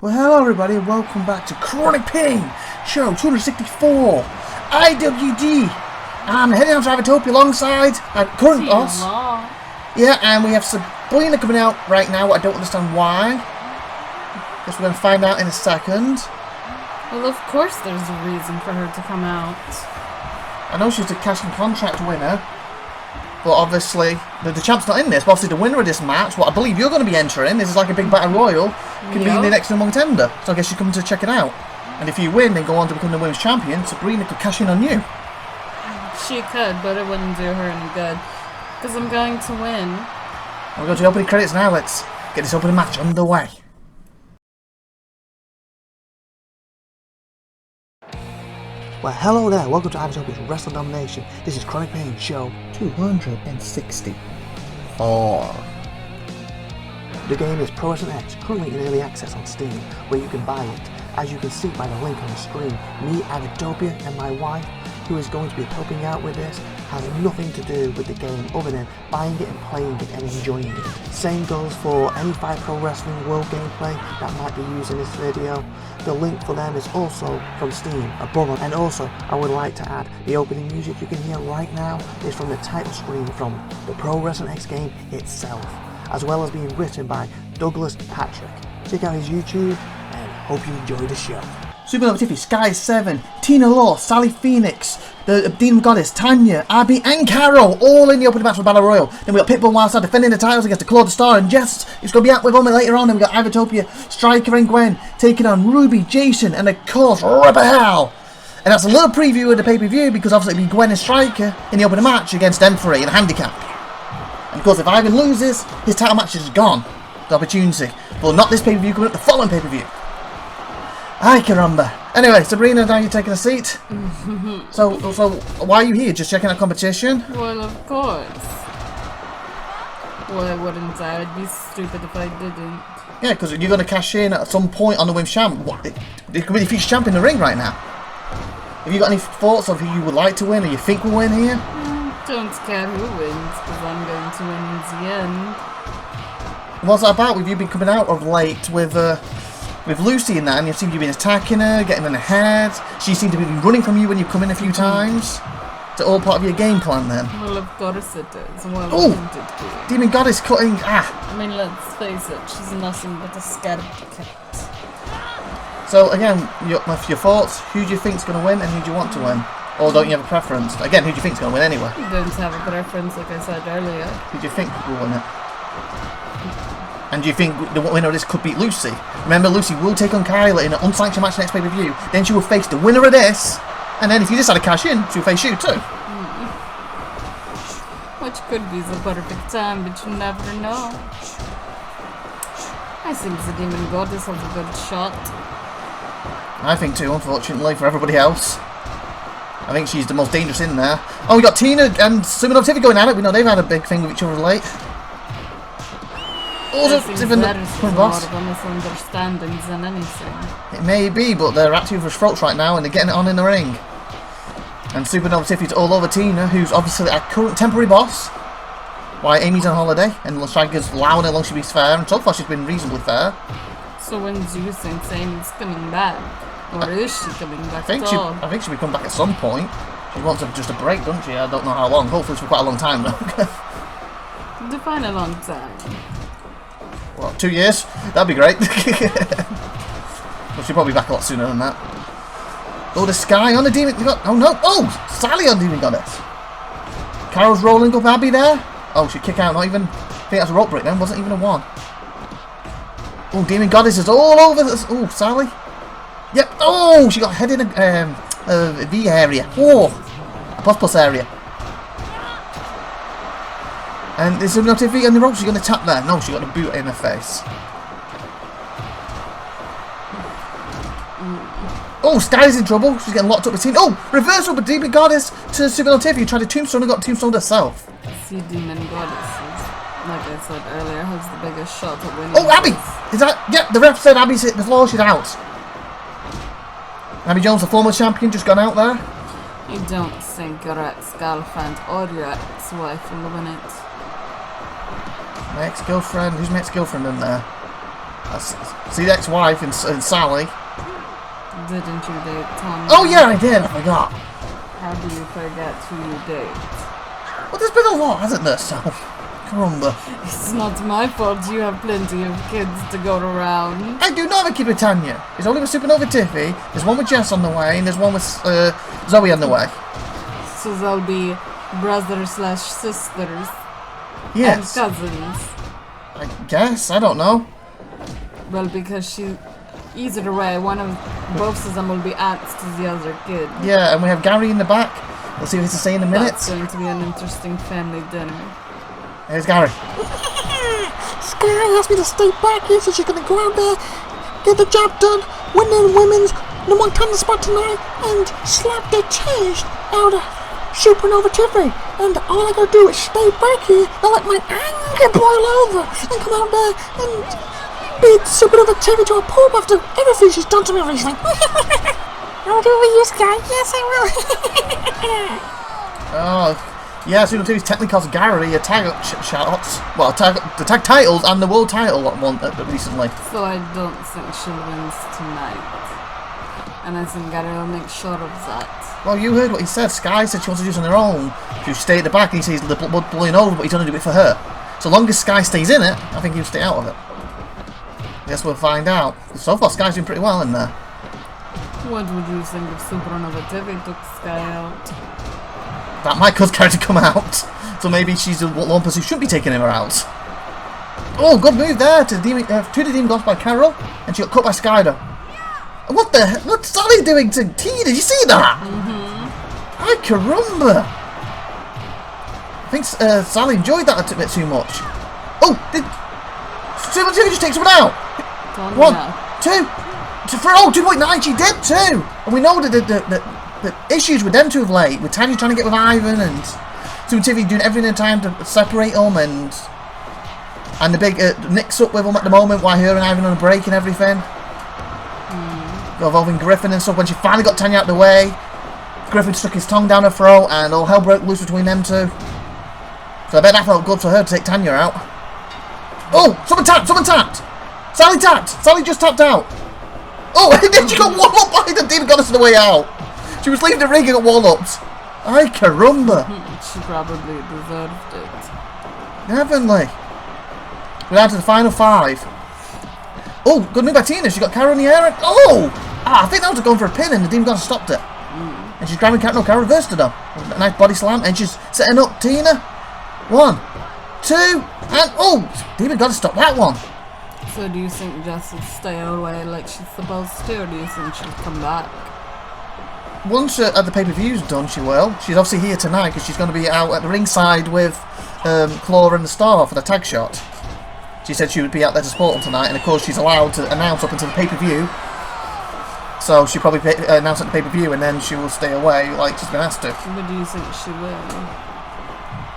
Well, hello everybody and welcome back to Kronic Show 264 IWD. I'm heading out to IVATOPIA alongside our current boss. Yeah, and we have Sabrina coming out right now. I don't understand why. Guess we're going to find out in a second. Well, of course there's a reason for her to come out. I know she's the cash and contract winner. But obviously, the champ's not in this. But obviously, the winner of this match, what I believe you're going to be entering, this is like a big battle royal, can be in the next number contender. So I guess you're coming to check it out. And if you win, then go on to become the women's champion. Sabrina could cash in on you. She could, but it wouldn't do her any good. Because I'm going to win. We're going to the opening credits now. Let's get this opening match underway. Well, hello there. Welcome to IVATOPIA'S Wrestling Domination. This is Kronic Show 264. The game is Pro Wrestling X, currently in early access on Steam, where you can buy it. As you can see by the link on the screen, me, IVATOPIA, and my wife, who is going to be helping out with this, has nothing to do with the game other than buying it and playing it and enjoying it. Same goes for any 5 Pro Wrestling World gameplay that might be used in this video. The link for them is also from Steam above them. And also, I would like to add, the opening music you can hear right now is from the title screen from the Pro Wrestling X game itself, as well as being written by Douglas Patrick. Check out his YouTube and hope you enjoy the show. SupernovaTiffy, Sky 7, Tina Law, Sally Phoenix, the Demon Goddess, Tanya, Abby and Carol, all in the opening match for Battle Royal. Then we got Pitbull Wildside defending the titles against the Claude Star and Jess. It's going to be out with them later on. And we got IVATOPIA, Striker and Gwen taking on Ruby, Jason and of course Ripper Hell. And that's a little preview of the pay-per-view because obviously it'll be Gwen and Striker in the opening match against them 3 in a handicap. And of course if Ivan loses, his title match is gone. The opportunity. But not this pay-per-view, coming up the following pay-per-view. Ay caramba. Anyway, Sabrina, now you're taking a seat. So why are you here? Just checking out competition? Well, of course. Why wouldn't I? I'd be stupid if I didn't. Yeah, because you're going to cash in at some point on the women's champ. It could be the future champ in the ring right now. Have you got any thoughts of who you would like to win or you think will win here? Don't care who wins, because I'm going to win in the end. What's that about? Have you been coming out of late with Lucy in that, and you've seen you been attacking her, getting in her head. She seemed to be running from you when you come in a few times. Is it all part of your game plan then? Well, of course it is. Well, oh! Demon Goddess cutting. Ah! I mean, let's face it, she's nothing but a scared cat. So, again, your thoughts. Who do you think's going to win and who do you want to win? Or don't you have a preference? Again, who do you think's going to win anyway? I don't have a preference, like I said earlier. Who do you think will win it? And do you think the winner of this could beat Lucy? Remember, Lucy will take on Kyla in an unsanctioned match next pay-per-view. Then she will face the winner of this. And then if you decide to cash in, she'll face you too. Which could be the perfect time, but you never know. I think the Demon Goddess has a good shot. I think too, unfortunately, for everybody else. I think she's the most dangerous in there. Oh, we got Tina and SupernovaTiffy going at it. We know they've had a big thing with each other late. I think that is more of a misunderstanding than anything. It may be, but they're acting for throats right now and they're getting it on in the ring. And SupernovaTiffy's all over Tina, who's obviously our current temporary boss. While Amy's on holiday and Striker's allowing her long she be fair, and so far she's been reasonably fair. So when do you think Amy's coming back? Or is she coming back at all? I think she'll be coming back at some point. She wants just a break, doesn't she? I don't know how long. Hopefully it's for quite a long time though. Define a long time. What, 2 years? That'd be great. Well, she'll probably be back a lot sooner than that. Oh, the Sky on the Demon Goddess. Oh no! Oh! Sally on Demon Goddess. Carol's rolling up Abby there. Oh, she kick out. Not even. I think that's a rope break then. Wasn't even a 1. Oh, Demon Goddess is all over this. Oh, Sally. Yep. Oh, she got head in a V area. Oh, plus area. And is there no TV on the rope? She's going to tap there. No, she got a boot in her face. Oh, Sky's in trouble. She's getting locked up with Tina. Oh, reversal but Demon Goddess to SupernovaTiffy. Tried to tombstone and got tombstoned herself. See, Demon Goddess, like I said earlier, has the biggest shot at winning. Oh, Abby! Is that... Yep, the ref said Abby's hit the floor. She's out. Abby Jones, the former champion, just gone out there. You don't think your ex-girlfriend or your ex-wife will win it? My ex-girlfriend? Who's my ex-girlfriend in there? See the ex-wife and Sally. Didn't you date Tom? Oh yeah, I did. I forgot. How do you forget who you date? Well, there's been a lot, hasn't there, Sal? Caramba. It's not my fault. You have plenty of kids to go around. I do not have a kid with Tanya. There's only with SupernovaTiffy. There's one with Jess on the way, and there's one with Zoe on the way. So they'll be brothers/sisters. Yes. And cousins. I guess. I don't know. Well, because either way, both of them will be aunts to the other kid. Yeah, and we have Gary in the back. We'll see what he has to say in a minute. That's going to be an interesting family dinner. Here's Gary. Sky asked me to stay back here, so she's gonna go out there, get the job done, win the women's #1 contest spot tonight, and slap the taste out of SupernovaTiffy. And all I gotta do is stay back here and let my anger boil over and come out there and beat SupernovaTiffy to a pulp after everything she's done to me recently. I'll do it with you, Sky. Yes, I will. Oh. Yeah, SupernovaTiffy's technically cost Gary a tag shots. Well, the tag titles and the world title recently. So I don't think she wins tonight. And I think Gary will make sure of that. Well, you heard what he said. Sky said she wants to do this on her own. She'll stay at the back and he says the blood blowing over, but he's going to do it for her. So long as Sky stays in it, I think he'll stay out of it. I guess we'll find out. So far, Sky's doing pretty well in there. What would you think if SupernovaTiffy took Sky out? That might cause Gary to come out. So maybe she's the one person who shouldn't be taking her out. Oh, good move there to the demon lost by Carol, and she got cut by Skyder. What the heck? What's Sally doing to T? Did you see that? Ay, caramba! I think Sally enjoyed that a bit too much. Oh, did SupernovaTiffy just take someone out? 1, 2, 2.9. She did too, and we know that the issues with them two of late, with Tanya trying to get with Ivan and SupernovaTiffy doing everything in time to separate them, and the big mix up with them at the moment. Why her and Ivan on a break and everything. Involving Griffin and stuff. When she finally got Tanya out of the way, Griffin stuck his tongue down her throat and all hell broke loose between them two. So I bet that felt good for her to take Tanya out. Oh! Someone tapped! Sally tapped! Sally just tapped out! Oh! And then she got wall-up by the demon goddess on the way out! She was leaving the ring and got wall-ups. Ay, caramba! She probably deserved it. Definitely. We're down to the final 5. Oh, good move by Tina. She got Carol in the air and... Oh! I think that was going for a pin and the demon goddess stopped it. And she's grabbing Carol. No, Carol reversed it though. A nice body slam and she's setting up Tina. 1, 2, and... Oh! Demon goddess stopped that one. So do you think Jess will stay away like she's supposed to, or do you think she'll come back? Once the pay-per-view's done, she will. She's obviously here tonight because she's going to be out at the ringside with Claw and the Star for the tag shot. She said she would be out there to support them tonight, and of course she's allowed to announce up until the pay-per-view. So she'll probably announce at the pay-per-view, and then she will stay away like she's been asked to. But do you think she will?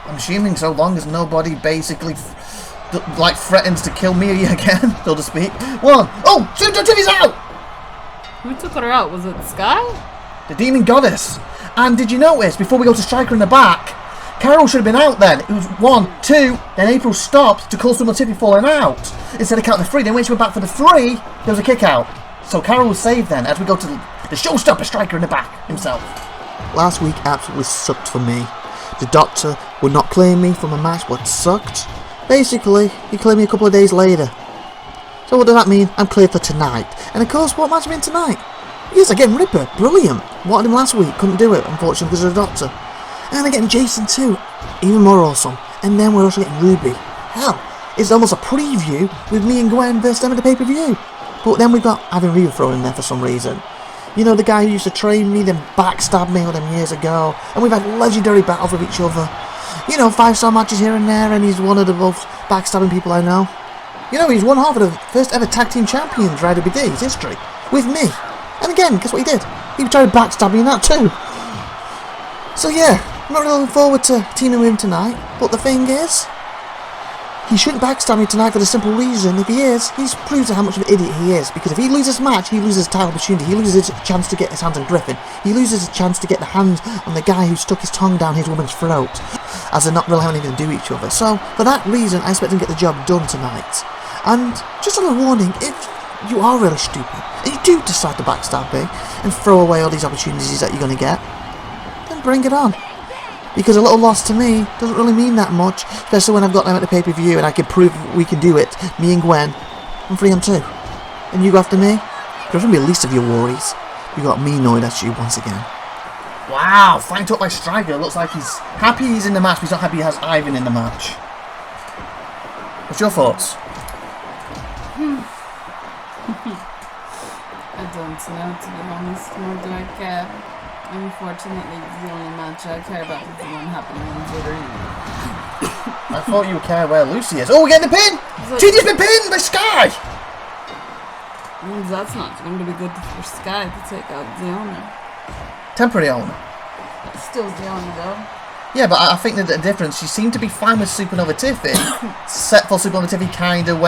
I'm assuming so long as nobody basically threatens to kill me again, so to speak. 1. Oh! SupernovaTiffy's out! Who took her out? Was it Sky? The Demon Goddess. And did you notice, before we go to Striker in the back, Carol should have been out then. It was 1, 2, then April stopped to call SupernovaTiffy falling out. Instead of counting the 3, then when she went back for the 3, there was a kick out. So Carol was saved then, as we go to the showstopper Striker in the back himself. Last week absolutely sucked for me. The doctor would not claim me from a match, what sucked. Basically, he claimed me a couple of days later. So what does that mean? I'm cleared for tonight. And of course, what match am I in tonight? Yes, again, Ripper, brilliant. Wanted him last week, couldn't do it, unfortunately, because of the doctor. And I'm getting Jason too, even more awesome. And then we're also getting Ruby. Hell, it's almost a preview with me and Gwen versus them at the pay-per-view. But then we've got Ivan Reva thrown in there for some reason. You know, the guy who used to train me, then backstabbed me all them years ago. And we've had legendary battles with each other. You know, 5-star matches here and there, and he's one of the most backstabbing people I know. You know, he's one half of the first ever tag team champions for IWD's history. With me. And again, guess what he did? He tried to backstab me in that too. So yeah, I'm not really looking forward to teaming with him tonight. But the thing is, he shouldn't backstab me tonight for the simple reason, if he is, he's proved how much of an idiot he is. Because if he loses this match, he loses his title opportunity. He loses his chance to get his hands on Griffin. He loses his chance to get the hands on the guy who stuck his tongue down his woman's throat. As they're not really having anything to do with each other. So, for that reason, I expect him to get the job done tonight. And just a little warning, if you are really stupid, and you do decide to backstab me and throw away all these opportunities that you're going to get, then bring it on. Because a little loss to me doesn't really mean that much, especially when I've got them at the pay-per-view and I can prove we can do it, me and Gwen, I'm 3-2. And you go after me? There's going to be the least of your worries. You got me annoyed at you once again. Wow, flanked up by Striker. Looks like he's happy he's in the match, but he's not happy he has Ivan in the match. What's your thoughts? I don't know, to be honest, nor do I care. Unfortunately, the only match I care about is the one happening in the ring. I thought you would care where Lucy is. Oh, we're getting the pin! TJ's been pinned by Sky! That's not going to be good for Sky to take out the owner. Temporary owner. Still the owner, though. Yeah, but I think that the difference, she seemed to be fine with SupernovaTiffy. Set for SupernovaTiffy kind of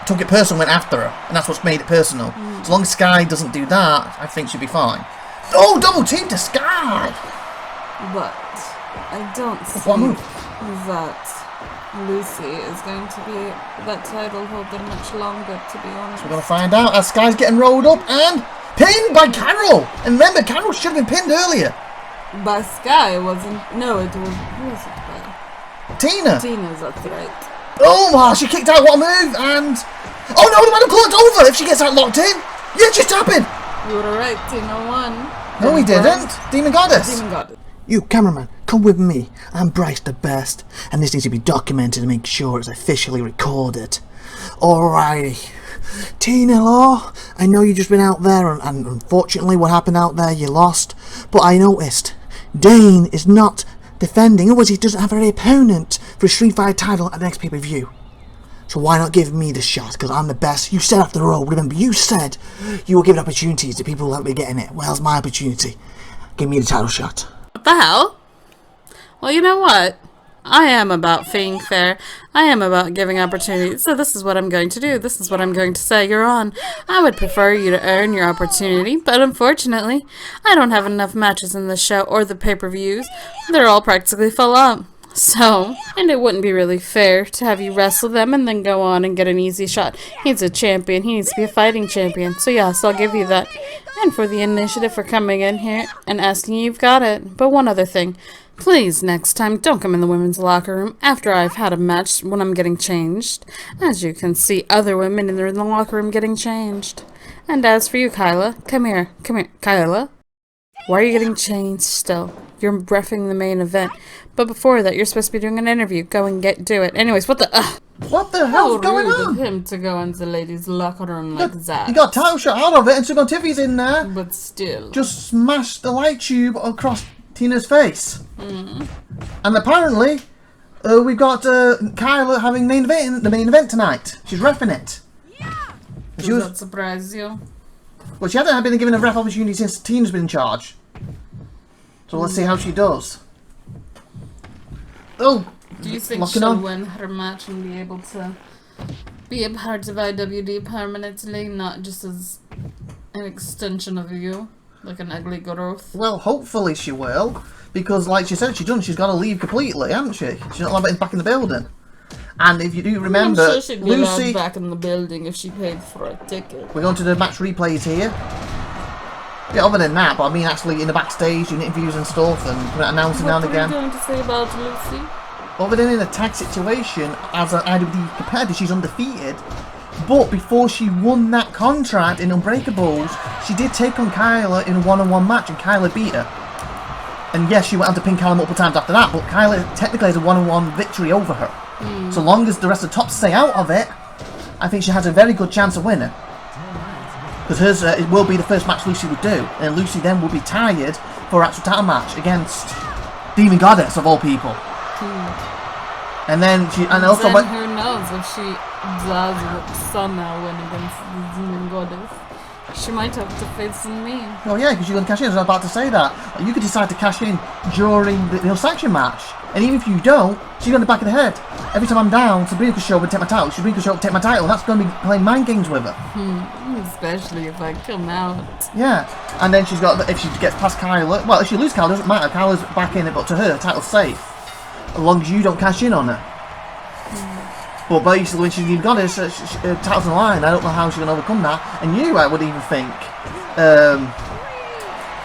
took it personal, went after her, and that's what's made it personal. As long as Sky doesn't do that, I think she'll be fine. Oh, double team to Sky! But I don't think that Lucy is going to be that title holder much longer, to be honest. We're going to find out as Sky's getting rolled up and pinned by Carol! And remember, Carol should have been pinned earlier. By Sky, wasn't... No, it was... Who was it by? Tina! Tina's, that's right. Oh, wow, she kicked out, what a move, and... Oh no, the Madam Claw's over if she gets that locked in! Yeah, just happened! You were right, Tina won. No, he didn't. Demon Goddess. Demon Goddess. You, cameraman, come with me. I'm Bryce the Best, and this needs to be documented to make sure it's officially recorded. Alrighty. Tina Law, I know you've just been out there, and unfortunately what happened out there, you lost. But I noticed, Dane is not defending, otherwise he doesn't have any opponent for a Street Fighter title at the next pay-per-view. So why not give me the shot, because I'm the best. You said after all, remember, you said you will give opportunities to people who won't be getting it. Well, it's my opportunity. Give me the title shot. What the hell? Well, you know what? I am about being fair. I am about giving opportunities. So this is what I'm going to do. This is what I'm going to say. You're on. I would prefer you to earn your opportunity, but unfortunately, I don't have enough matches in the show or the pay-per-views. They're all practically full up. So, and it wouldn't be really fair to have you wrestle them and then go on and get an easy shot. He's a champion. He needs to be a fighting champion. So yes, I'll give you that. And for the initiative for coming in here and asking you've got it. But one other thing. Please, next time, don't come in the women's locker room after I've had a match when I'm getting changed. As you can see, other women in the locker room getting changed. And as for you, Kyla, come here, Kyla. Why are you getting changed still? You're reffing the main event. But before that, you're supposed to be doing an interview. Go and do it. Anyways, what the hell's going on? How rude of him to go into the ladies' locker room like that. He got a title shot out of it and SupernovaTiffy's in there. But still. Just smashed the light tube across Tina's face. And apparently, we've got Kyla having the main event tonight. She's reffing it. Does that surprise you? Well, she hasn't been given a ref opportunity since Tina's been in charge. So let's see how she does. Oh, do you think she'll win her match and be able to be a part of IWD permanently, not just as an extension of you, like an ugly growth? Well, hopefully she will, because like she said, she's got to leave completely, hasn't she? She's not allowed back in the building. And if you do remember, I'm sure she'd be Lucy allowed back in the building if she paid for a ticket. We're going to the match replays here. Yeah, other than that, but I mean actually in the backstage, doing interviews and stuff, and announcing now and again. What are you going to say about Lucy? Other than in a tag situation, as an IWD competitor, she's undefeated. But before she won that contract in Unbreakables, she did take on Kyla in a one-on-one match, and Kyla beat her. And yes, she went on to pin Kyla multiple times after that, but Kyla technically has a one-on-one victory over her. So long as the rest of the top stay out of it, I think she has a very good chance of winning. Because hers it will be the first match Lucy would do, and Lucy then will be tired for her actual title match against Demon Goddess of all people. And then who knows if she does somehow win against the Demon Goddess, she might have to face me. Oh yeah, because you're going to cash in. I was about to say that. You could decide to cash in during the sanction match, and even if you don't, she's on the back of the head. Every time I'm down, Sabrina could show up and take my title. Sabrina could show up and take my title, and that's going to be playing mind games with her. Especially if I come out. Yeah, and then she's got, if she gets past Kyla, well, if she loses Kyla, it doesn't matter. Kyla's back in it, but to her, title's safe. As long as you don't cash in on her. But basically, when she's Demon Goddess, titles on the line, I don't know how she's going to overcome that. And I would even think,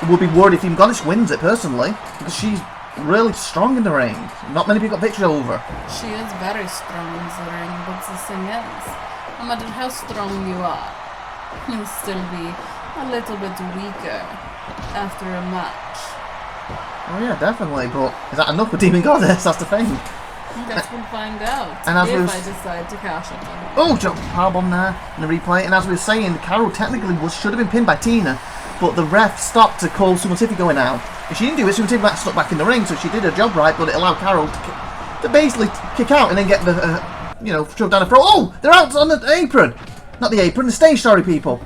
would be worried if Demon Goddess wins it, personally. Because she's really strong in the ring. Not many people got pictures over. She is very strong in the ring, but the thing is, no matter how strong you are, you'll still be a little bit weaker after a match. Oh yeah, definitely, but is that enough for Demon Goddess? That's the thing. I guess we'll find out And as if I decide to cash it. Oh, jump powerbomb there in the replay. And as we were saying, Carol technically should have been pinned by Tina, but the ref stopped to call SupernovaTiffy going out. If she didn't do it, SupernovaTiffy got stuck back in the ring, so she did her job right, but it allowed Carol to basically kick out and then get the, shoved down the throat. Oh, they're out on the apron. Not the apron, the stage, sorry, people.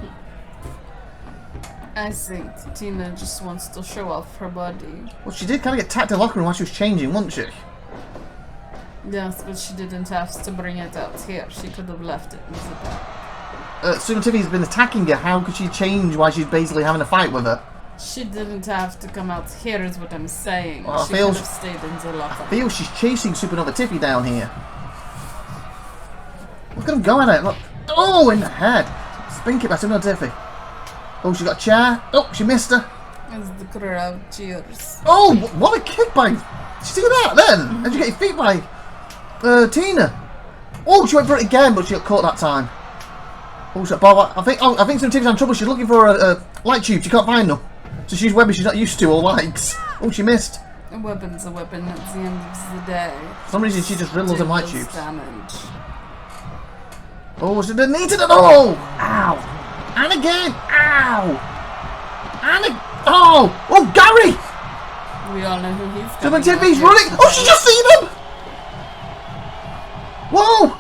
I think Tina just wants to show off her body. Well, she did kind of get tapped in the locker room while she was changing, wasn't she? Yes, but she didn't have to bring it out here. She could have left it in the back. SupernovaTiffy's been attacking her. How could she change while she's basically having a fight with her? She didn't have to come out here is what I'm saying. Well, she could have stayed in the locker. I feel she's chasing SupernovaTiffy down here. Look at him going at it. Look. Oh, in the head. Spin kick by SupernovaTiffy. Oh, she got a chair. Oh, she missed her. As the crowd cheers. Oh, what a kick by... Did you see that then? Did you get your feet by Tina? Oh, she went for it again, but she got caught that time. Oh, so Bob, I think SupernovaTiffy's in trouble. She's looking for a light tube. She can't find them. So she's weapons she's not used to or likes. Oh, she missed. A weapon's a weapon at the end of the day. For some reason, she just riddles them light tubes. Damage. Oh, she didn't need it at all. Ow. And again! Ow! And oh! Oh, Gary! We all know who he's coming. SupernovaTiffy's running! Oh, she just seen him! Whoa!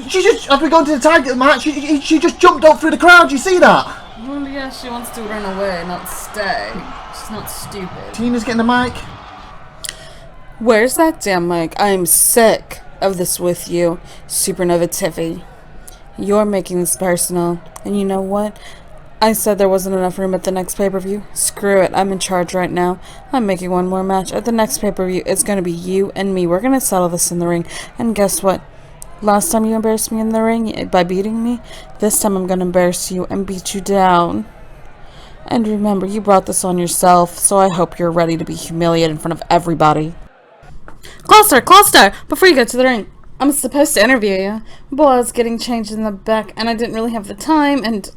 She just, as we go into the tag match, she just jumped up through the crowd. You see that? Well, yeah, she wants to run away, not stay. She's not stupid. Tina's getting the mic. Where's that damn mic? I'm sick of this with you, SupernovaTiffy. You're making this personal. And you know what? I said there wasn't enough room at the next pay-per-view. Screw it. I'm in charge right now. I'm making one more match. At the next pay-per-view, it's going to be you and me. We're going to settle this in the ring. And guess what? Last time you embarrassed me in the ring by beating me, this time I'm going to embarrass you and beat you down. And remember, you brought this on yourself, so I hope you're ready to be humiliated in front of everybody. Closter! Before you get to the ring, I'm supposed to interview you. Boy, I was getting changed in the back, and I didn't really have the time, and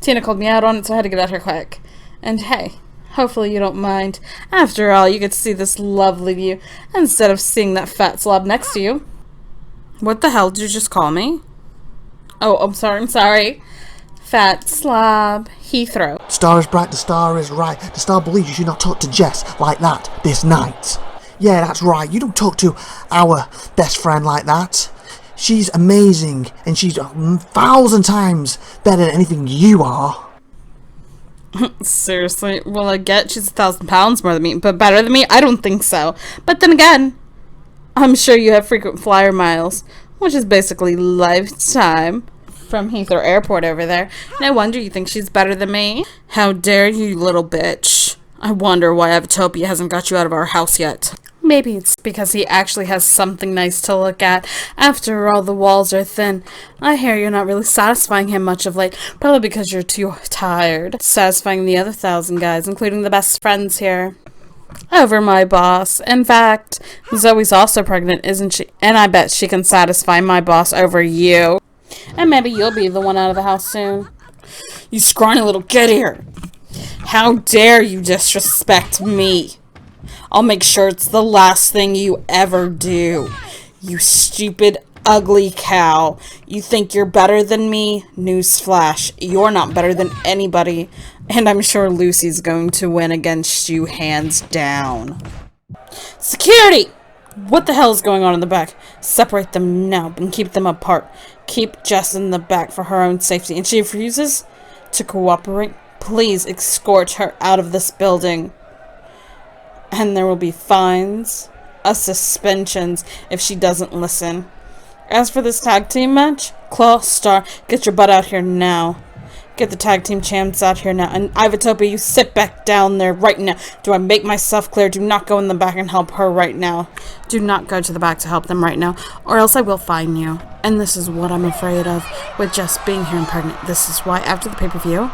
Tina called me out on it, so I had to get out here quick. And hey, hopefully you don't mind. After all, you get to see this lovely view instead of seeing that fat slob next to you. What the hell did you just call me? Oh, I'm sorry. Fat slob. Heathrow. The star is bright, the star is right. The star believes you should not talk to Jess like that this night. Yeah, that's right. You don't talk to our best friend like that. She's amazing, and she's 1,000 times better than anything you are. Seriously? Well, I get she's 1,000 pounds more than me, but better than me? I don't think so. But then again, I'm sure you have frequent flyer miles, which is basically lifetime from Heathrow Airport over there. No wonder you think she's better than me. How dare you, little bitch. I wonder why IVATOPIA hasn't got you out of our house yet. Maybe it's because he actually has something nice to look at. After all, the walls are thin. I hear you're not really satisfying him much of late. Probably because you're too tired. Satisfying the other 1,000 guys, including the best friends here. Over my boss. In fact, Zoe's also pregnant, isn't she? And I bet she can satisfy my boss over you. And maybe you'll be the one out of the house soon. You scrawny little kid here. How dare you disrespect me? I'll make sure it's the last thing you ever do. You stupid, ugly cow. You think you're better than me? Newsflash, you're not better than anybody. And I'm sure Lucy's going to win against you hands down. Security! What the hell is going on in the back? Separate them now and keep them apart. Keep Jess in the back for her own safety. And she refuses to cooperate. Please escort her out of this building. And there will be fines, suspensions if she doesn't listen. As for this tag team match, Claw, Star, get your butt out here now. Get the tag team champs out here now. And IVATOPIA, you sit back down there right now. Do I make myself clear? Do not go in the back and help her right now. Do not go to the back to help them right now, or else I will fine you. And this is what I'm afraid of with Jess being here and pregnant. This is why after the pay-per-view,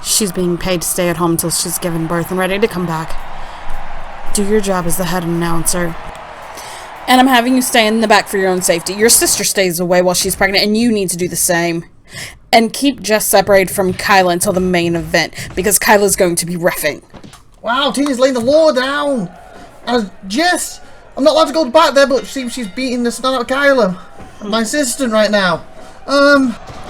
she's being paid to stay at home until she's given birth and ready to come back. Do your job as the head announcer. And I'm having you stay in the back for your own safety. Your sister stays away while she's pregnant, and you need to do the same. And keep Jess separated from Kyla until the main event, because Kyla's going to be reffing. Wow, Tina's laying the law down. Jess, I'm not allowed to go back there, but she's beating the snot out of Kyla, my assistant, right now.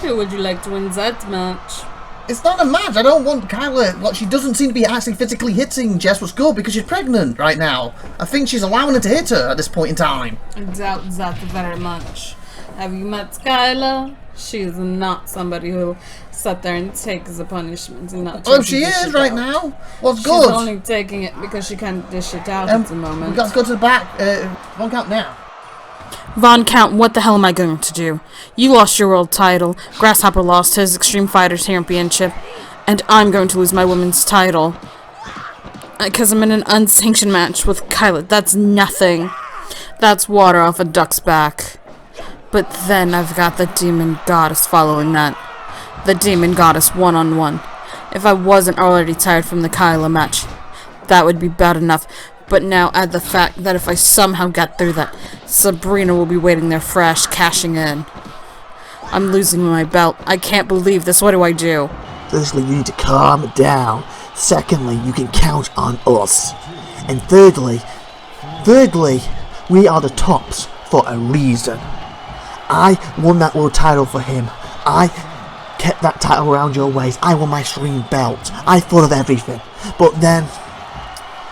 Who would you like to win that match? It's not a match. I don't want Kyla. Well, she doesn't seem to be actually physically hitting Jess was good because she's pregnant right now. I think she's allowing her to hit her at this point in time. I doubt that very much. Have you met Kyla? She is not somebody who sat there and takes the punishment and not. Oh, she is right now. What's good? She's only taking it because she can't dish it out at the moment. We've got to go to the back. One count now. Von Count, what the hell am I going to do? You lost your world title. Grasshopper lost his Extreme Fighter Championship. And I'm going to lose my women's title. Because I'm in an unsanctioned match with Kyla. That's nothing. That's water off a duck's back. But then I've got the Demon Goddess following that. The Demon Goddess one-on-one. If I wasn't already tired from the Kyla match, that would be bad enough. But now add the fact that if I somehow get through that, Sabrina will be waiting there fresh, cashing in. I'm losing my belt. I can't believe this. What do I do? Firstly, you need to calm down. Secondly, you can count on us. And thirdly, we are the tops for a reason. I won that world title for him. I kept that title around your waist. I won my Extreme belt. I thought of everything. But then,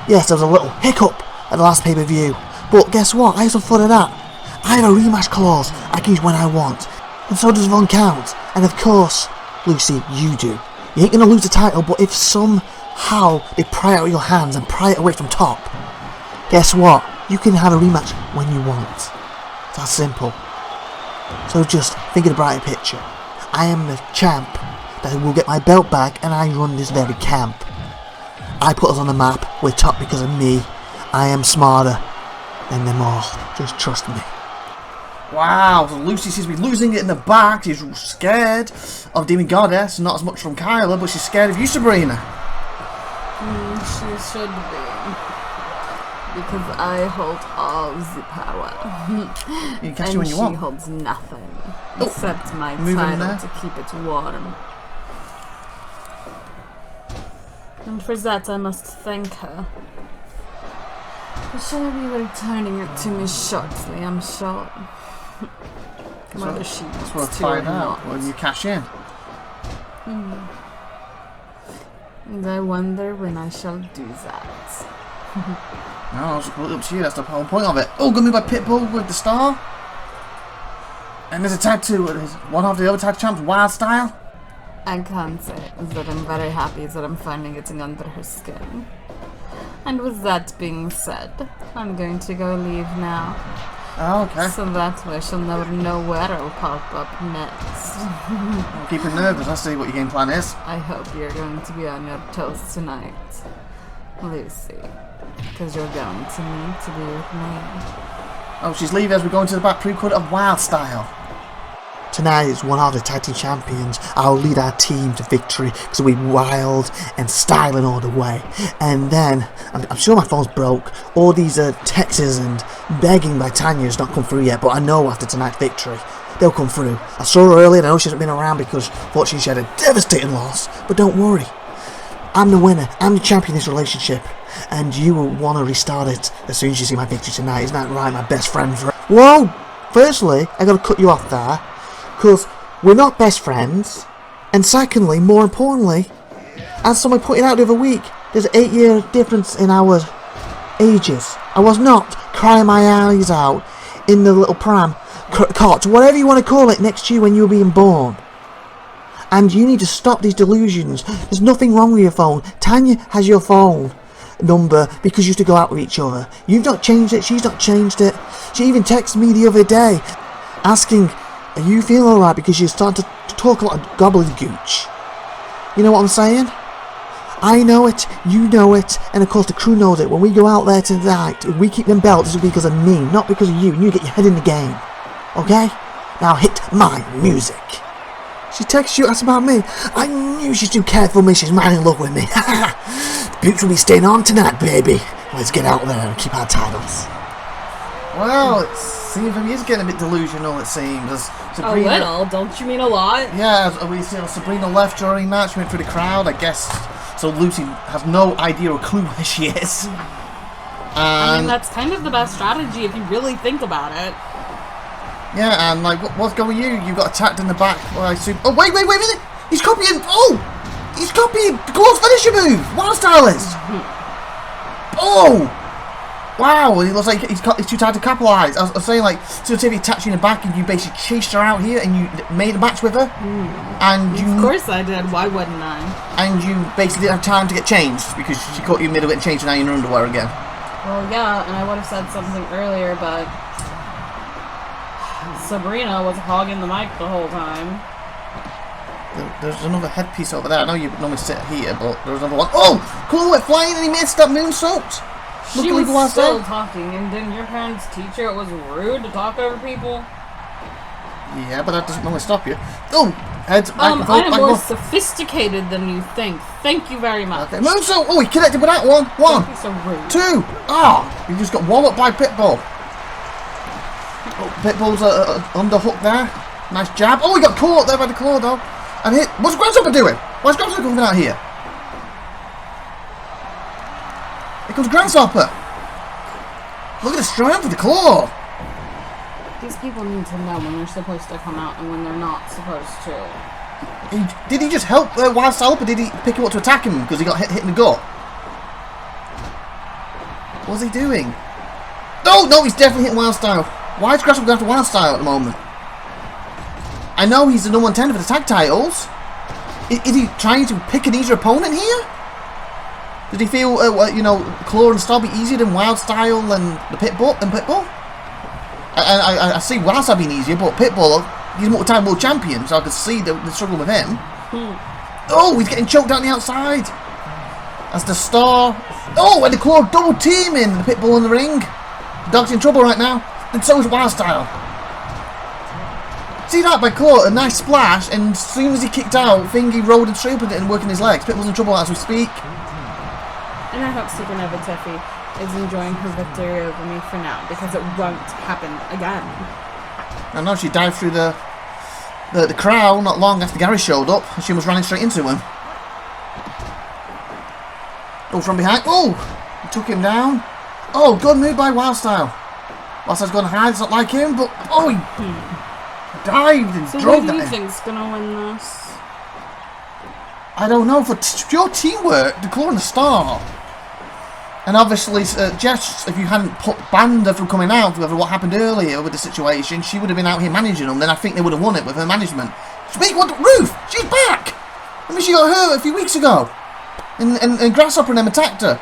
yes, there was a little hiccup at the last pay-per-view. But guess what? I also thought of that. I have a rematch clause I can use when I want. And so does Von Count. And of course, Lucy, you do. You ain't gonna lose the title, but if somehow they pry it out of your hands and pry it away from top, guess what? You can have a rematch when you want. It's that simple. So just think of the brighter picture. I am the champ that will get my belt back, and I run this very camp. I put us on the map. We're top because of me. I am smarter than them all. Just trust me. Wow, so Lucy seems to be losing it in the back. She's scared of Demon Goddess, not as much from Kyla, but she's scared of you, Sabrina. She should be. Because I hold all the power. You can catch you when you want. And she holds nothing. Except my moving title there. to keep it warm. And for that I must thank her. But she'll be returning it to me shortly, I'm sure. Whether she That's what wants I'll to or find out not. when you cash in. And I wonder when I shall do that. No, it's completely up to you. That's the whole point of it. Oh, good move by Pitbull with the star. And there's a tag to one half of the other tag champs, Wild Style. I can't say that I'm very happy that I'm finally getting under her skin. And with that being said, I'm going to go leave now. Oh, okay. So that way she'll never know where I'll pop up next. I'm keeping nervous. Let's see what your game plan is. I hope you're going to be on your toes tonight, Lucy. Because you're going to need to be with me. Oh, she's leaving as we're going to the back pre-cut of Wild Style. Tonight is one of the tag team champions. I'll lead our team to victory because we'll be wild and styling all the way. And then, I'm sure my phone's broke. All these texts and begging by Tanya's not come through yet, but I know after tonight's victory, they'll come through. I saw her earlier and I know she hasn't been around because fortunately she had a devastating loss. But don't worry. I'm the winner. I'm the champion in this relationship. And you will want to restart it as soon as you see my victory tonight. Isn't that right, my best friend? Whoa! Firstly, I gotta cut you off there. Because we're not best friends. And secondly, more importantly, as someone pointed out the other week, there's an 8-year difference in our ages. I was not crying my eyes out in the little pram, cot, whatever you want to call it, next to you when you were being born. And you need to stop these delusions. There's nothing wrong with your phone. Tanya has your phone number because you used to go out with each other. You've not changed it. She's not changed it. She even texted me the other day asking Are you feeling alright? Because you're starting to talk a lot of gobbledygooch. You know what I'm saying? I know it, you know it, and of course the crew knows it. When we go out there tonight, if we keep them belts, it's because of me, not because of you. And you get your head in the game. Okay? Now hit my music. She texts you, asks about me. I knew she's too careful for me, she's mad in love with me. Boots will be staying on tonight, baby. Let's get out there and keep our titles. Well, it seems he is getting a bit delusional, it seems. As Sabrina, A little, don't you mean a lot? Yeah, as we see Sabrina left during that, she went through the crowd, I guess. So Lucy has no idea or clue where she is. I mean, that's kind of the best strategy if you really think about it. Yeah, and like, what's going you? You got attacked in the back by Oh, wait a minute! He's copying! Oh! He's copying Claw's finisher move! Wild Stylist! Oh! Wow, it looks like he's too tired to capitalise. I was saying, like, SupernovaTiffy attacked you in the back and you basically chased her out here and you made a match with her. And you... Of course I did, why wouldn't I? And you basically didn't have time to get changed because she caught you in the middle of it and changed and now you're in underwear again. Well, yeah, and I would have said something earlier, but Sabrina was hogging the mic the whole time. There's another headpiece over there. I know you normally sit here, but there's another one. Oh! Cool, went flying and he missed that moonsault! She was still talking, and didn't your parents teach her it was rude to talk over people? Yeah, but that doesn't normally stop you. Oh! Heads back and forth, I am back more and forth. sophisticated than you think. Thank you very much. Okay, moonsault! Oh, he connected with that one! One! Don't be so rude. Two! Ah! Oh, you just got walloped by Pitbull. Oh, Pitbull's underhook there. Nice jab. Oh, he got caught there by the claw, though. And hit. What's Grasshopper doing? Why's Grasshopper coming out here? Here comes Grasshopper. Look at the strength of the claw. These people need to know when they're supposed to come out and when they're not supposed to. Did he just help Wild Style up, or did he pick him up to attack him because he got hit in the gut? What's he doing? No, he's definitely hitting Wild Style. Why is Grasshopper going after Wild Style at the moment? I know he's the number 1 contender for the tag titles. Is he trying to pick an easier opponent here? Did he feel, Claw and Style be easier than Wild Style and the Pitbull? I see Wild Style being easier, but Pitbull, he's multi-time world champion, so I could see the struggle with him. Oh, he's getting choked down the outside. That's the Star. Oh, and the Claw double teaming the Pitbull in the ring. Dog's in trouble right now. And so is Wild Style. See that by Claw, a nice splash, and as soon as he kicked out, Thingy rolled and straight with it and working his legs. Pitbull's in trouble as we speak. And I hope SupernovaTiffy is enjoying her victory over me for now, because it won't happen again. I know she dived through the crowd not long after Gary showed up, and she was running straight into him. Oh, from behind. Oh! He took him down. Oh, good move by Wild Style. Wild Style's going to hide, it's not like him, but oh, he dived and So drove who do that you think's gonna win this? I don't know, for pure teamwork, the Claw and the Star. And obviously, Jess, if you hadn't banned her from coming out, with what happened earlier with the situation, she would have been out here managing them, then I think they would have won it with her management. Speak, what? Ruth! She's back! I mean, she got hurt a few weeks ago. And Grasshopper and them attacked her.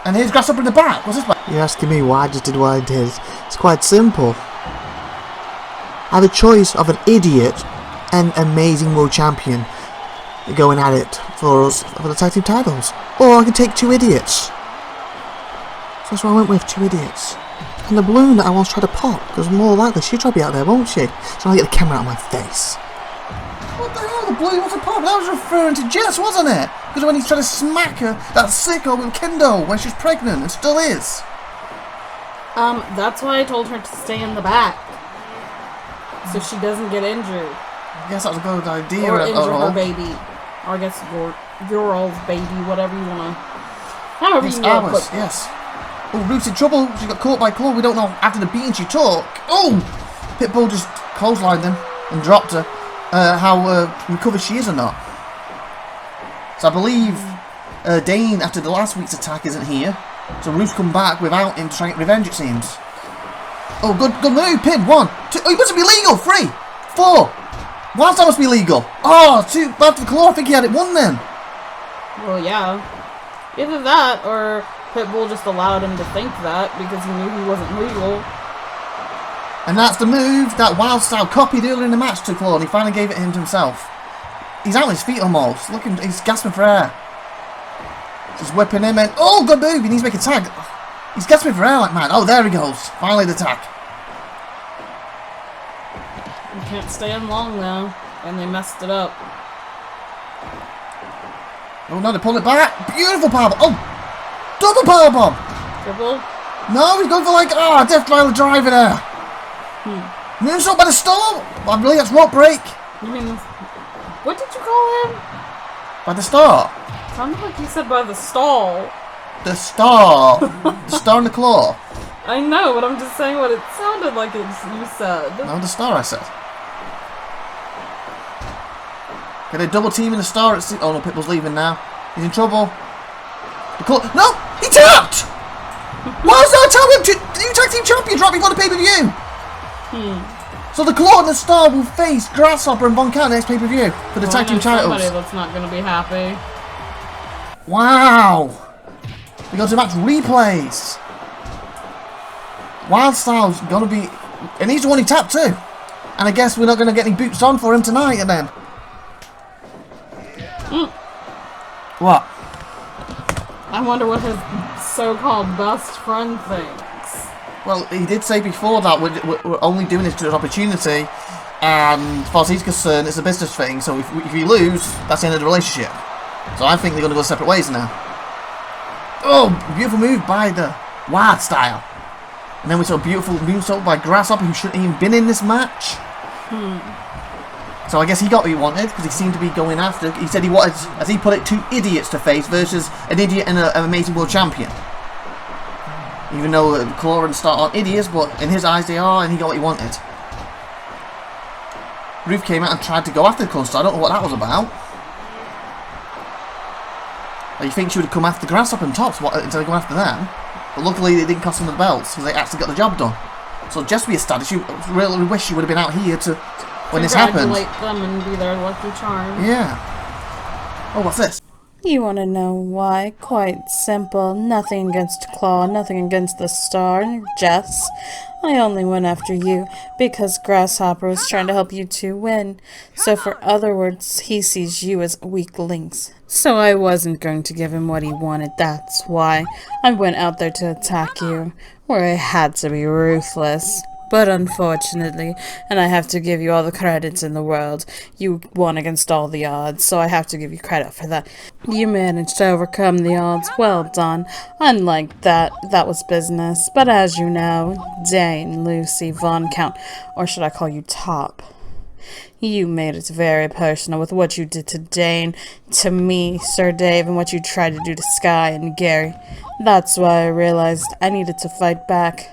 And here's Grasshopper in the back. What's this back? You're asking me why I just did what I did. It's quite simple. I have a choice of an idiot and amazing world champion going at it for us for the tag team titles. Or I can take 2 idiots. So that's what I went with, 2 idiots. And the balloon that I once tried to pop, because more likely she'll try to be out there, won't she? So I'll get the camera out of my face. What the hell? The balloon was a pop? That was referring to Jess, wasn't it? Because when he's trying to smack her, that sicko with Kendo when she's pregnant, and still is. That's why I told her to stay in the back. So she doesn't get injured. I guess that was a good idea. Or injure her baby. Or I guess your old baby, whatever you wanna. However you wanna put. Yes. Oh, Ruth's in trouble. She got caught by Claw. We don't know after the beating she took. Oh! Pitbull just clotheslined him and dropped her. How recovered she is or not. So I believe Dane, after the last week's attack, isn't here. So Ruth's come back without him to try and get revenge, it seems. Oh, good move. Pin. 1, 2. Oh, he must be legal. 3, 4. Wild Style must be legal. Oh, too bad for Claw. I think he had it won then. Well, yeah. Either that, or Pitbull just allowed him to think that because he knew he wasn't legal. And that's the move that Wild Style copied earlier in the match to Claw, and he finally gave it him to himself. He's out on his feet almost. Look, he's gasping for air. Just whipping him in. Oh, good move. He needs to make a tag. He's gasping for air like man. Oh, there he goes. Finally the tag. You can't stay in long though, and they messed it up. Oh no, they pulled it back. Beautiful powerbomb. Oh, double powerbomb. Triple? No, he's going for like, Death Driver driver there. Moonsault by the Storm. I believe that's rope break. You mean, what did you call him? By the Star. Sounded like you said by the stall. The Star. The Star and the Claw. I know, but I'm just saying what it sounded like you said. No, the Star I said. Okay, they're double teaming the Star. Oh no, Pitbull's leaving now. He's in trouble. The Claw. No! He tapped! Why was that tap? You tag team champion drop before the pay-per-view! So the Claw and the Star will face Grasshopper and Von Cat next pay-per-view for the tag team titles. Somebody that's not going to be happy. Wow! We go to match replays. Wild Style's gonna be, and he's the one who tapped too. And I guess we're not gonna get any boots on for him tonight, and then. What? I wonder what his so-called best friend thinks. Well, he did say before that we're only doing this to an opportunity, and as far as he's concerned, it's a business thing. So if you lose, that's the end of the relationship. So I think they're gonna go separate ways now. Oh, beautiful move by the Wild Style. And then we saw a beautiful moonsault by Grasshopper, who shouldn't even been in this match. So I guess he got what he wanted, because he seemed to be going after. He said he wanted, as he put it, 2 idiots to face versus an idiot and an amazing world champion. Even though Claw and Star aren't idiots, but in his eyes they are, and he got what he wanted. Ruth came out and tried to go after Star. I don't know what that was about. You think she would have come after Grasshopper and Tops instead of going after them? But luckily they didn't cost them the belts because they actually got the job done. So just to be established, you really wish you would have been out here to when this happened. Congratulate them and be their lucky charm. Yeah. Oh, what's this? You want to know why? Quite simple. Nothing against Claw, nothing against the Star, Jess. I only went after you because Grasshopper was trying to help you two win. So for other words, he sees you as weak links. So I wasn't going to give him what he wanted. That's why I went out there to attack you, where I had to be ruthless. But unfortunately, and I have to give you all the credits in the world, you won against all the odds, so I have to give you credit for that. You managed to overcome the odds. Well done. Unlike that was business. But as you know, Dane, Lucy, Von Count, or should I call you Top? You made it very personal with what you did to Dane, to me, Sir Dave, and what you tried to do to Sky and Gary. That's why I realized I needed to fight back.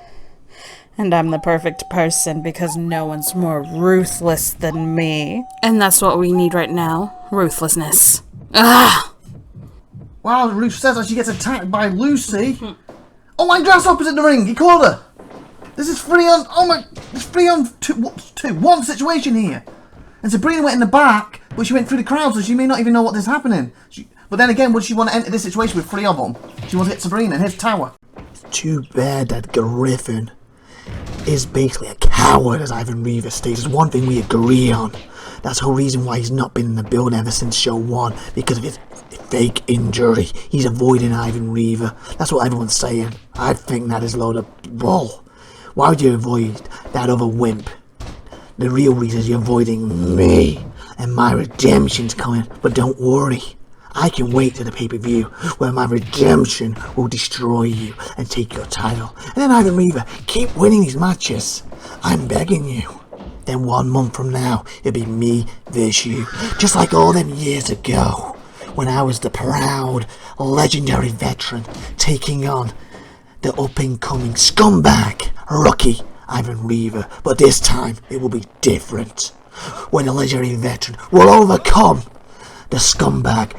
And I'm the perfect person because no one's more ruthless than me. And that's what we need right now. Ruthlessness. Ah! Wow, Ruth says that she gets attacked by Lucy. Oh my, Grasshopper's in the ring. He caught her. This is 3 on... Oh my... It's 3 on 1 situation here. And Sabrina went in the back, but she went through the crowd, so she may not even know what is happening. But then again, would she want to enter this situation with 3 of them? She wants to hit Sabrina in his tower. Too bad that Griffin is basically a coward, as Ivan Reaver states. There's one thing we agree on. That's the whole reason why he's not been in the building ever since show 1, because of his fake injury. He's avoiding Ivan Reaver. That's what everyone's saying. I think that is a load of bull. Why would you avoid that other wimp? The real reason is you're avoiding me, and my redemption's coming. But don't worry, I can wait to the pay-per-view where my redemption will destroy you and take your title. And then Ivan Reaver, keep winning these matches. I'm begging you. Then 1 month from now, it'll be me versus you. Just like all them years ago, when I was the proud, legendary veteran taking on the up-and-coming scumbag, rookie Ivan Reaver. But this time, it will be different. When the legendary veteran will overcome the scumbag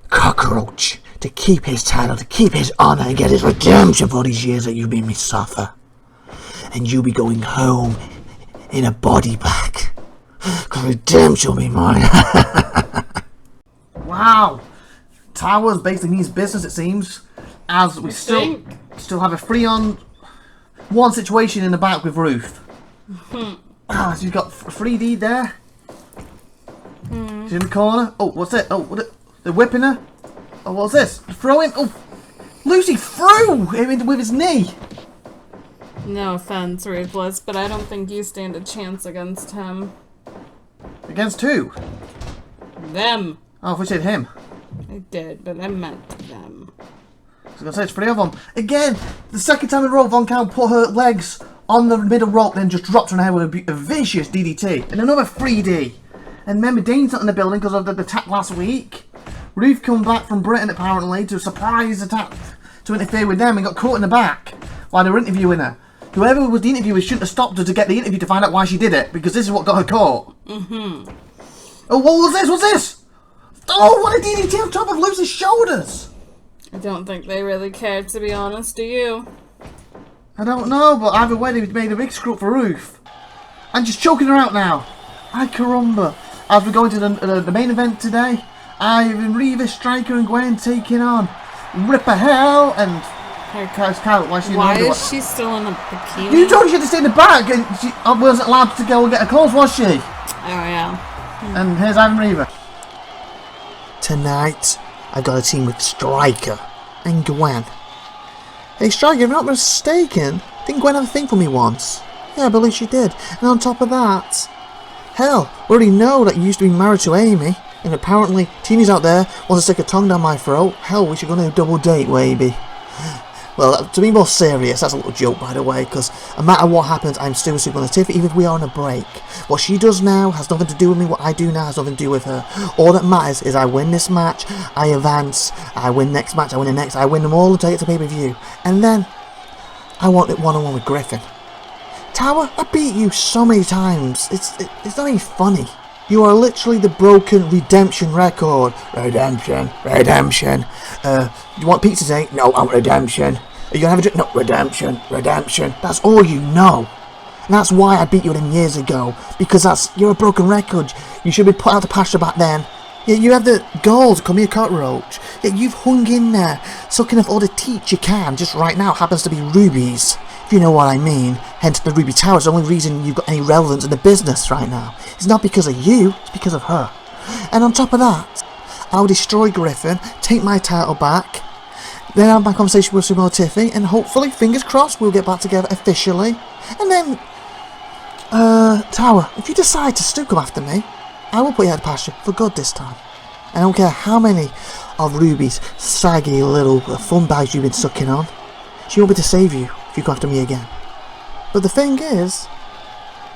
cockroach to keep his title, to keep his honor, and get his redemption for these years that you've made me suffer. And you'll be going home in a body bag. Because redemption will be mine. Wow. Towers basically means business, it seems. As we still have a 3 on 1 situation in the back with Ruth. So you've got 3D there. She's in the corner. Oh, what's it? Oh, what? They're whipping her. Oh, what's this? Throwing. Oh, Lucy threw him with his knee. No offense, Ruthless, but I don't think you stand a chance against him. Against who? Them. Oh, if we said him. I did, but I meant them. I was going to say, it's 3 of them. Again, the second time in a row, Von Cow put her legs on the middle rope, then just dropped her in her head with a vicious DDT. And another 3D. And remember, Dane's not in the building because of the attack last week. Ruth come back from Britain, apparently, to a surprise attack to interfere with them and got caught in the back while they were interviewing her. Whoever was the interviewer shouldn't have stopped her to get the interview to find out why she did it, because this is what got her caught. Oh, what was this? What's this? Oh, what a DDT on top of Lucy's shoulders! I don't think they really cared, to be honest, do you? I don't know, but either way, they made a big screw up for Ruth. And just choking her out now. Ay caramba. As we're going to the main event today, Ivan, Reva, Striker and Gwen taking on Ripper Hell and Kyle. Why is she still in a bikini? You told her she had to stay in the back and she wasn't allowed to go and get her clothes, was she? Oh, yeah. And here's Ivan Reva. Tonight, I got a team with Striker and Gwen. Hey Striker, if I'm not mistaken, didn't Gwen have a thing for me once? Yeah, I believe she did. And on top of that, hell, we already know that you used to be married to Amy, and apparently Teeny's out there wants to stick a tongue down my throat. Hell, we should go on a double date, maybe. Well, to be more serious, that's a little joke, by the way, because no matter what happens, I'm still SupernovaTiffy, even if we are on a break. What she does now has nothing to do with me, what I do now has nothing to do with her. All that matters is I win this match, I advance, I win next match, I win the next, I win them all until I get to pay-per-view. And then, I want it one-on-one with Griffin. Tower, I beat you so many times, it's not even funny. You are literally the broken redemption record. Redemption, redemption. You want pizza today? No, I want redemption. Are you gonna have a drink? No, redemption, redemption. That's all you know. And that's why I beat you them years ago. Because you're a broken record. You should be put out to pasture back then. Yeah, you have the goals, come here cockroach. Yeah, you've hung in there, sucking off all the teat you can. Just right now happens to be rubies. If you know what I mean. Hence the Ruby Tower is the only reason you've got any relevance in the business right now. It's not because of you, it's because of her. And on top of that, I'll destroy Griffin, take my title back, then have my conversation with SupernovaTiffy, and hopefully, fingers crossed, we'll get back together officially. And then, Tower, if you decide to still come after me, I will put you out of pasture for good this time. I don't care how many of Ruby's saggy little fun bags you've been sucking on. She won't be able to save you if you go after me again. But the thing is,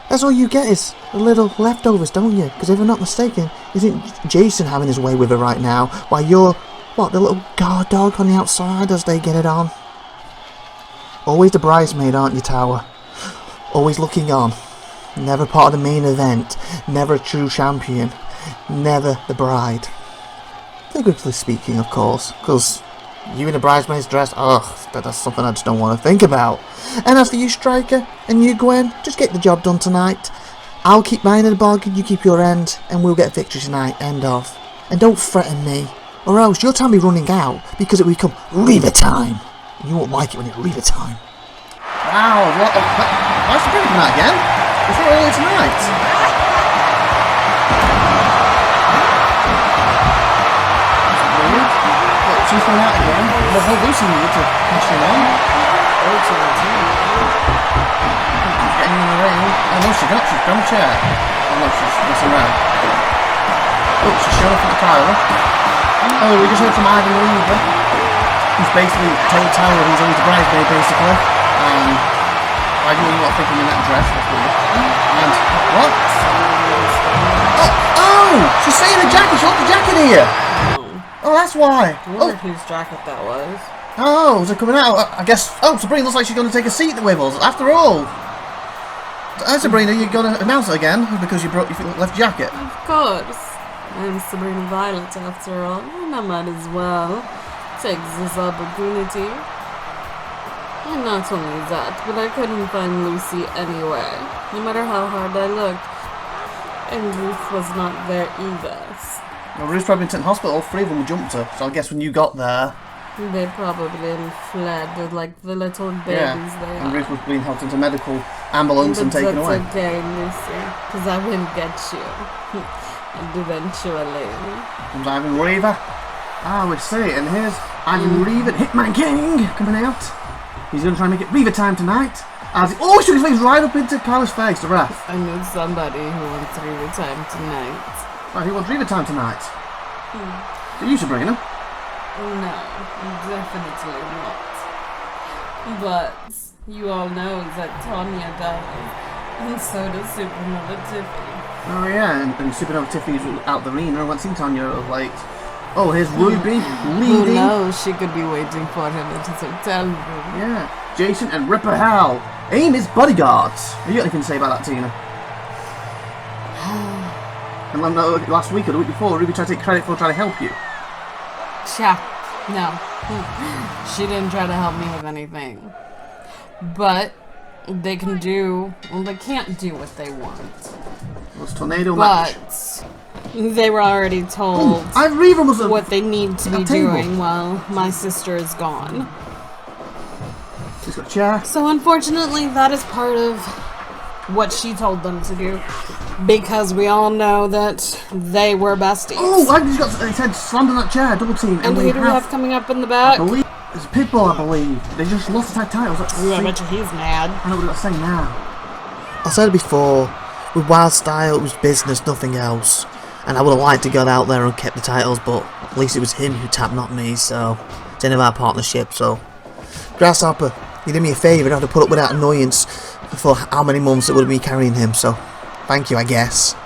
that's all you get is a little leftovers, don't you? Because if I'm not mistaken, isn't Jason having his way with her right now? While you're, what, the little guard dog on the outside as they get it on? Always the bridesmaid, aren't you, Tower? Always looking on. Never part of the main event. Never a true champion. Never the bride. Figuratively speaking, of course. Because you in a bridesmaid's dress, ugh, that's something I just don't want to think about. And as for you, Striker, and you, Gwen, just get the job done tonight. I'll keep mine in the bargain, you keep your end, and we'll get victory tonight, end of. And don't threaten me, or else your time will be running out, because it will become Reva time. And you won't like it when it's Reva time. Wow, why's the break that again? It's not earlier tonight. She's coming out again. There's no Lucy here to catch him on. She's getting in the ring. Oh no, she's not. She's on a chair. Oh no, she's messing around. Oh, she's showing off at the Tyler. Oh, we just heard from Ivan Reva, who's basically told Tyler he's always the bridesmaid, basically. I do not think I'm in that dress. That's weird. And what? Oh! She's saying the jacket. She left the jacket here. Oh, that's why. I wonder whose jacket that was. Oh, so coming out, I guess. Oh, Sabrina looks like she's going to take a seat with us. After all. Sabrina, you're going to announce it again because you broke your left jacket. Of course. I'm Sabrina Violet after all, and I might as well take this opportunity. And not only that, but I couldn't find Lucy anywhere, no matter how hard I looked. And Ruth was not there either. Well, Ruth's probably been taken to hospital. All 3 of them jumped her. So I guess when you got there, they probably fled like the little babies they are. And Ruth was being helped into medical ambulance and taken away. That's okay, Lucy, because I will get you. And eventually. Comes Ivan Reaver. Ah, we see. And here's Ivan Reaver, Hitman King, coming out. He's going to try and make it Reaver time tonight. As he shook his face right up into Carla's face, the ref. I know somebody who wants Reaver time tonight. Right, he wants Reaver time tonight. So you should bring him. No, definitely not. But you all know that Tanya does, and so does SupernovaTiffy. Oh yeah, and SupernovaTiffy's out the arena. I haven't seen Tanya of late. Oh, here's Ruby leading. Who knows? She could be waiting for him at his hotel room. Yeah, Jason and Ripper Hal. Aim is bodyguards. Have you got anything to say about that, Tina? And last week or the week before, Ruby tried to take credit for trying to help you. No. She didn't try to help me with anything. But they can do, well, they can't do what they want. Well, it's tornado match. But they were already told what they need to be doing while my sister is gone. She's got a chair. So unfortunately, that is part of what she told them to do. Because we all know that they were besties. Oh, I just got his head slammed on that chair, double team. And who do we have coming up in the back? I believe it's Pitbull, I believe. They just lost the tag titles. Ooh, I bet you he's mad. I know what I've got to say now. I said it before, with Wild Style it was business, nothing else. And I would have liked to go out there and kept the titles, but at least it was him who tapped, not me, so it's the end of our partnership, so. Grasshopper, you did me a favour, I had to put up with that annoyance for how many months it would have been carrying him, so thank you, I guess.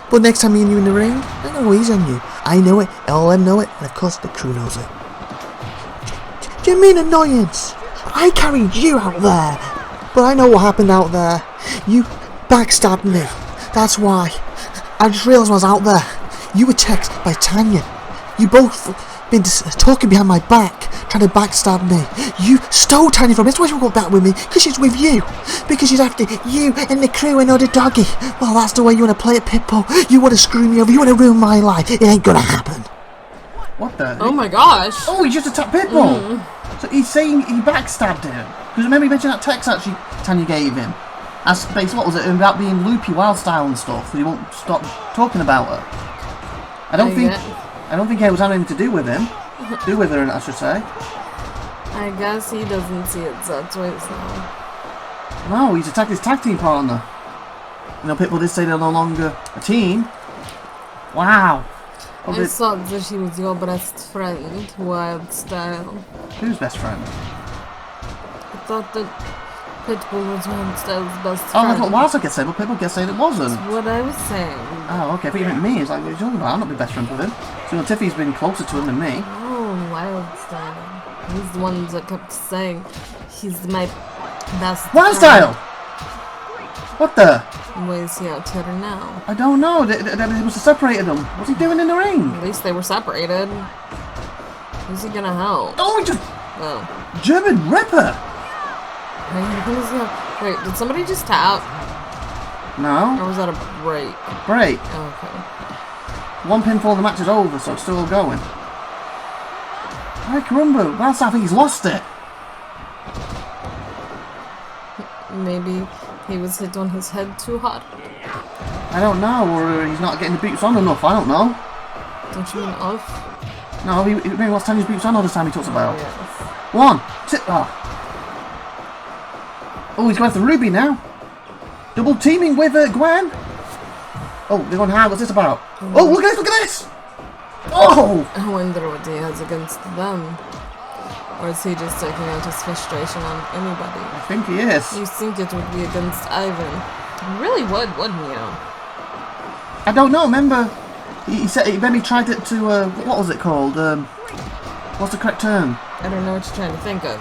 But next time me and you in the ring, I know he's on you. I know it, all them know it, and of course the crew knows it. Do you mean annoyance? I carried you out there. But I know what happened out there. You backstabbed me. That's why. I just realised when I was out there. You were texted by Tanya. You both been talking behind my back, trying to backstab me. You stole Tanya from me. That's why she won't go back with me. Because she's with you. Because she's after you and the crew and other doggy. Well, that's the way you want to play it, Pitbull. You want to screw me over. You want to ruin my life. It ain't gonna happen. What the? Oh my gosh. Oh, he just attacked Pitbull. So he's saying he backstabbed him. Because remember he mentioned that text actually Tanya gave him. As basically, what was it? About being loopy, wild style and stuff. He won't stop talking about her. I don't think it was having to do with him. Do with her, I should say. I guess he doesn't see it that way, so. No, he's attacked his tag team partner. You know, Pitbull did say they're no longer a team. Wow. I thought that she was your best friend, Wild Style. Who's best friend? I thought that Pitbull was Wild Style's best friend. Oh, that's what Wild Style gets said, but Pitbull gets saying it wasn't. That's what I was saying. Oh, okay. I thought you meant me. It's like, what are you talking about? I'm not be best friends with him. So Tiffy's been closer to him than me. Oh, Wild Style. He's the one that kept saying he's my best Wild Style! What the? Why is he out here now? I don't know. They must have separated them. What's he doing in the ring? At least they were separated. Who's he gonna help? Oh, he just... Oh. German Ripper! Wait, did somebody just tap? No. Or was that a break? Break. Oh, okay. One pinfall, the match is over, so it's still going. I can remember. Well, I think he's lost it. Maybe he was hit on his head too hard. I don't know, or he's not getting the boots on enough. I don't know. Don't you mean off? No, maybe last time his boots on all the time he talks about. Yes. 1, 2, oh, he's going after Ruby now. Double teaming with Gwen. Oh, they're going high. What's this about? Oh, look at this! Oh! I wonder what he has against them. Or is he just taking out his frustration on anybody? I think he is. You think it would be against Ivan? You really would, wouldn't you? I don't know. Remember, he said he tried it to what was it called? What's the correct term? I don't know what you're trying to think of.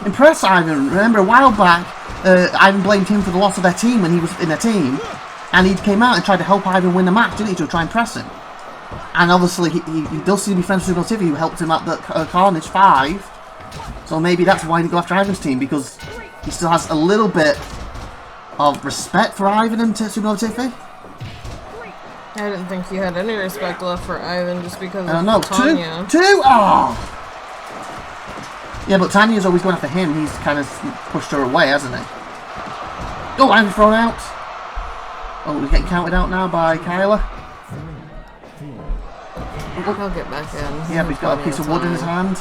Impress Ivan. Remember a while back, Ivan blamed him for the loss of their team when he was in their team, and he came out and tried to help Ivan win the match, didn't he, to try and impress him. And obviously he does seem to be friends with SupernovaTiffy, who helped him at the Carnage 5. So maybe that's why he go after Ivan's team, because he still has a little bit of respect for Ivan and SupernovaTiffy. I didn't think you had any respect left for Ivan just because I don't know. of Tanya. Two? Oh! Yeah, but Tanya's always going after him. He's kind of pushed her away, hasn't he? Oh, I'm thrown out. Oh, he's getting counted out now by Kyla. He'll get back in. Yeah, but he's got a piece of wood in his hand.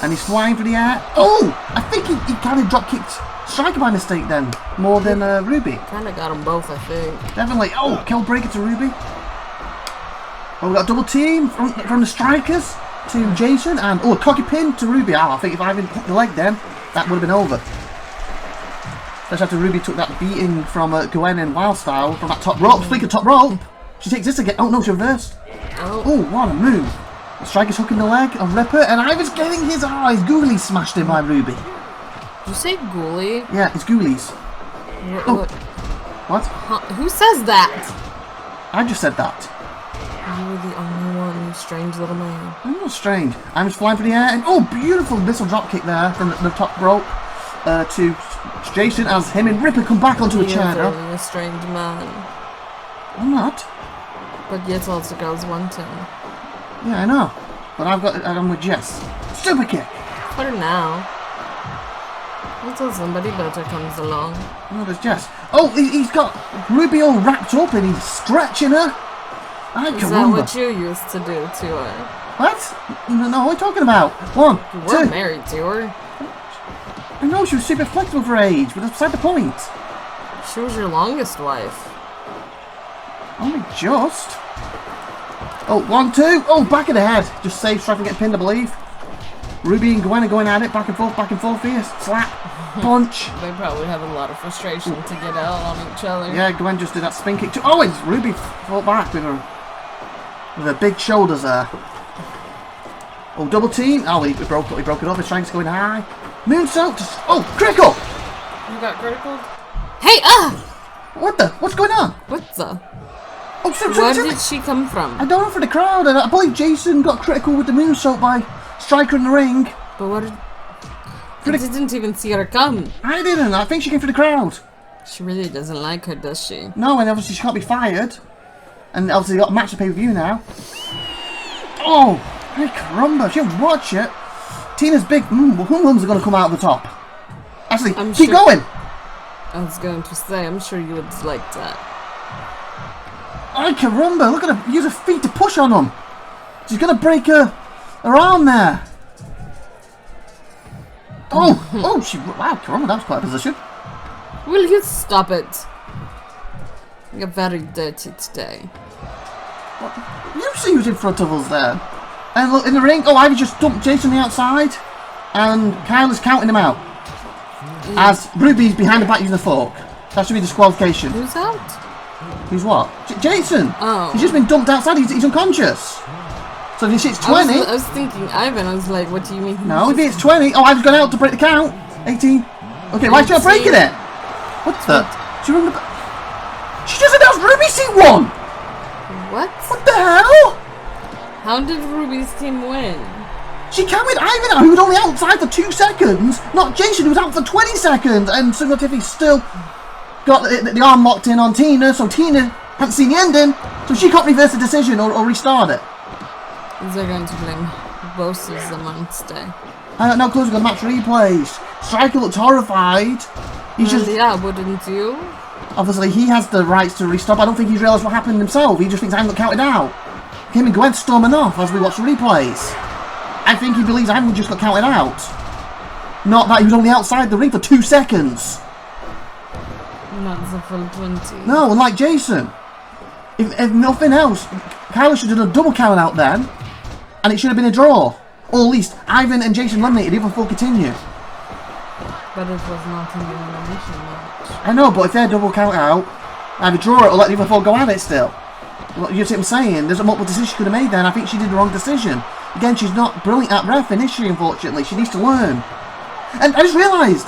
And he's flying through the air. Oh! I think he kind of drop kicked Striker by mistake then. More than Ruby. Kind of got them both, I think. Definitely. Oh, kill breaker to Ruby. Oh, we got a double team from the Strikers to Jason. And, oh, a cocky pin to Ruby. Oh, I think if Ivan hooked the leg then, that would have been over. Especially after Ruby took that beating from Gwen in Wild Style from that top rope. Speaking of top rope, she takes this again. Oh, no, she reversed. Oh, what a move. The Striker's hooking the leg of Ripper, and Ivan's getting his eyes. Ghoulies smashed in by Ruby. Did you say ghoulie? Yeah, it's Ghoulies. What? Who says that? I just said that. You were the only one, you strange little man. I'm not strange. I'm just flying through the air, and oh, beautiful missile drop kick there from the top rope to Jason as him and Ripper come back onto a chair. You're a strange man. I'm not. But yet all the girls want him. Yeah, I know. But I'm with Jess. Super kick. For now. Until somebody better comes along. Oh, there's Jess. Oh, he's got Ruby all wrapped up and he's stretching her. Is that what you used to do to her? What? No, what are you talking about? One, You weren't married to her. I know, she was super flexible for her age, but that's beside the point. She was your longest wife. Only just. Oh, 1, 2. Oh, back of the head. Just safe, trying to get pinned, I believe. Ruby and Gwen are going at it, back and forth here. Slap, punch. They probably have a lot of frustration to get out on each other. Yeah, Gwen just did that spin kick too. Oh, and Ruby fought back with her big shoulders there. Oh, double team. Oh, he broke it up. His strength's going high. Moonsault. Oh, critical. You got critical? Hey, What's going on? What the? Oh, Where did she come from? I don't know for the crowd. I believe Jason got critical with the moonsault by Striker in the ring. But what did... I didn't even see her come. I didn't. I think she came for the crowd. She really doesn't like her, does she? No, and obviously she can't be fired. And obviously got a match to pay-per-view now. Oh, hey, caramba. She'll watch it. Tina's big hum-hums are going to come out of the top. Actually, keep going. I was going to say, I'm sure you would like that. Ay, caramba, look at her use her feet to push on them. She's going to break her arm there. Wow, caramba, that was quite a position. Will you stop it? You're very dirty today. What? You see who's in front of us there. And look, in the ring, oh, Ivy just dumped Jason on the outside. And Kyla's counting him out. As Ruby's behind the back using the fork. That should be disqualification. Who's out? Who's what? Jason! Oh. He's just been dumped outside, he's unconscious. So if he hits 20... I was thinking Ivan, I was like, what do you mean? No, if he hits 20... Oh, Ivan's gone out to break the count. 18. Okay, why is she not breaking it? What the... She rung the... She just announced Ruby C1! What? What the hell? How did Ruby's team win? She counted Ivan out, who was only outside for 2 seconds, not Jason, who was out for 20 seconds, and SupernovaTiffy still got the arm locked in on Tina, so Tina hadn't seen the ending, so she can't reverse the decision or restart it. They're going to blame both of them on stay. I got no clues on the match replays. Striker looked horrified. Yeah, wouldn't you? Obviously, he has the rights to restop. I don't think he's realised what happened himself. He just thinks Ivan got counted out. Him and Gwen storming off as we watch the replays. I think he believes Ivan just got counted out. Not that he was only outside the ring for 2 seconds. Not the full 20. No, unlike Jason. If nothing else, Kyla should have done a double count out then. And it should have been a draw. Or at least Ivan and Jason eliminated, the other 4 continue. But it was not an elimination match. I know, but if they're double count out, either draw it or let the other 4 go at it still. You see what I'm saying? There's a multiple decision she could have made there, and I think she did the wrong decision. Again, she's not brilliant at reffing, is she, unfortunately? She needs to learn. And I just realised,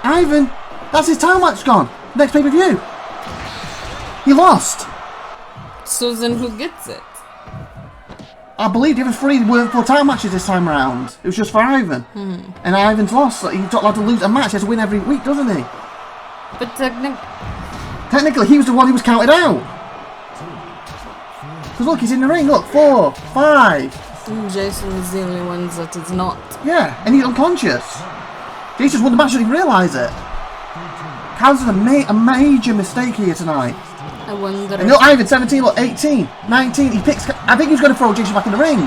Ivan, that's his title match gone. Next pay-per-view. He lost. So then who gets it? I believe the other 3 weren't for title matches this time round. It was just for Ivan. And Ivan's lost. So he's not allowed to lose a match. He has to win every week, doesn't he? But technically, he was the one who was counted out. Because look, he's in the ring. Look, 4, 5. Jason is the only one that is not. Yeah, and he's unconscious. Jason's won the match and he didn't realise it. How's a major mistake here tonight? I wonder. And Ivan, 17 or 18, 19, he picks... I think he was going to throw Jinx back in the ring.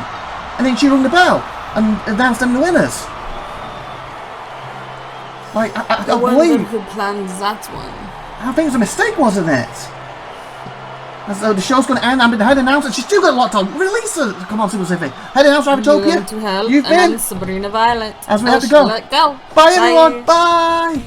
And then she rung the bell and announced them the winners. Like, I can't believe... who planned that one. I think it was a mistake, wasn't it? As though the show's going to end, I'm the head announcer. She's still got a lot to release her. Come on, SupernovaTiffy. Head announcer, IVATOPIA. To hell, You've and been. I'm Sabrina Violet. As we have to go. Let go. Bye, everyone. Bye.